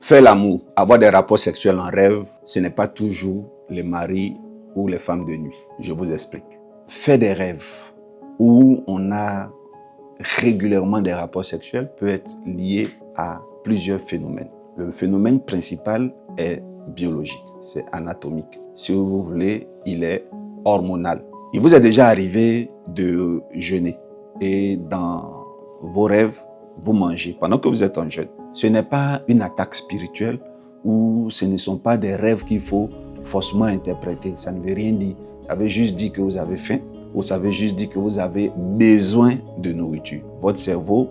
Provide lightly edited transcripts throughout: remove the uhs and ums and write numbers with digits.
Faire l'amour, avoir des rapports sexuels en rêve, ce n'est pas toujours les maris ou les femmes de nuit. Je vous explique. Faire des rêves où on a régulièrement des rapports sexuels peut être lié à plusieurs phénomènes. Le phénomène principal est biologique, c'est anatomique. Si vous voulez, il est hormonal. Il vous est déjà arrivé de jeûner et dans vos rêves, vous mangez pendant que vous êtes en jeûne. Ce n'est pas une attaque spirituelle ou ce ne sont pas des rêves qu'il faut faussement interpréter. Ça ne veut rien dire. Ça veut juste dire que vous avez faim ou ça veut juste dire que vous avez besoin de nourriture. Votre cerveau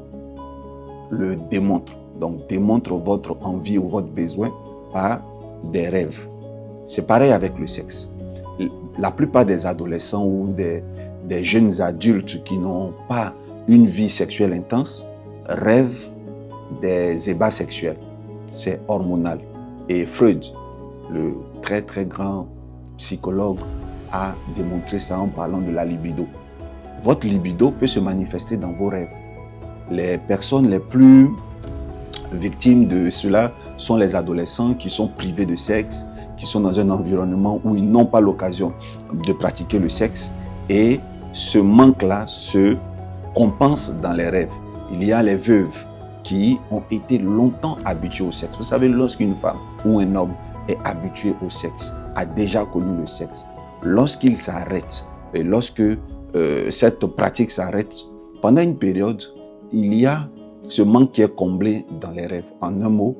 le démontre. Donc, démontre votre envie ou votre besoin par des rêves. C'est pareil avec le sexe. La plupart des adolescents ou des jeunes adultes qui n'ont pas une vie sexuelle intense rêvent des ébats sexuels. C'est hormonal. Et Freud, le très très grand psychologue, a démontré ça en parlant de la libido. Votre libido peut se manifester dans vos rêves. Les personnes les plus victimes de cela sont les adolescents qui sont privés de sexe, qui sont dans un environnement où ils n'ont pas l'occasion de pratiquer le sexe et ce manque-là se compense dans les rêves. Il y a les veuves qui ont été longtemps habituées au sexe. Vous savez, lorsqu'une femme ou un homme est habitué au sexe, a déjà connu le sexe, lorsqu'il s'arrête et lorsque cette pratique s'arrête, pendant une période, il y a ce manque qui est comblé dans les rêves. En un mot,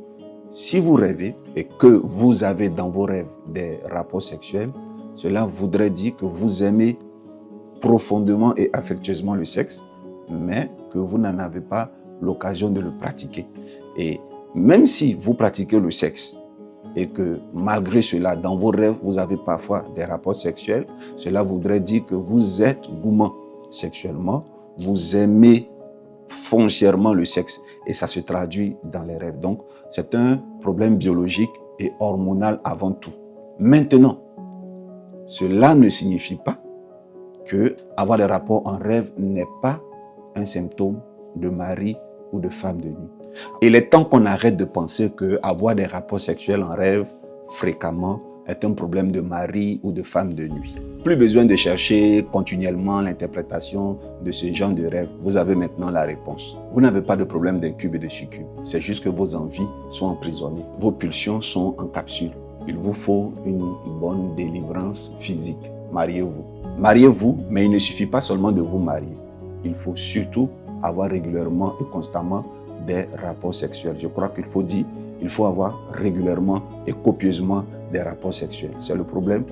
si vous rêvez et que vous avez dans vos rêves des rapports sexuels, cela voudrait dire que vous aimez profondément et affectueusement le sexe, mais que vous n'en avez pas l'occasion de le pratiquer. Et même si vous pratiquez le sexe et que malgré cela, dans vos rêves, vous avez parfois des rapports sexuels, cela voudrait dire que vous êtes gourmand sexuellement, vous aimez foncièrement le sexe et ça se traduit dans les rêves. Donc, c'est un problème biologique et hormonal avant tout. Maintenant, cela ne signifie pas que avoir des rapports en rêve n'est pas un symptôme de mari ou de femme de nuit. Il est temps qu'on arrête de penser que avoir des rapports sexuels en rêve fréquemment est un problème de mari ou de femme de nuit. Plus besoin de chercher continuellement l'interprétation de ce genre de rêve. Vous avez maintenant la réponse. Vous n'avez pas de problème d'incube et de succube. C'est juste que vos envies sont emprisonnées. Vos pulsions sont en capsule. Il vous faut une bonne délivrance physique. Mariez-vous. Mariez-vous, mais il ne suffit pas seulement de vous marier. Il faut surtout avoir régulièrement et constamment des rapports sexuels. Je crois qu'il faut dire, il faut avoir régulièrement et copieusement des rapports sexuels. C'est le problème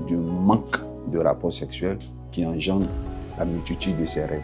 du manque de rapports sexuels qui engendre la multitude de ces rêves.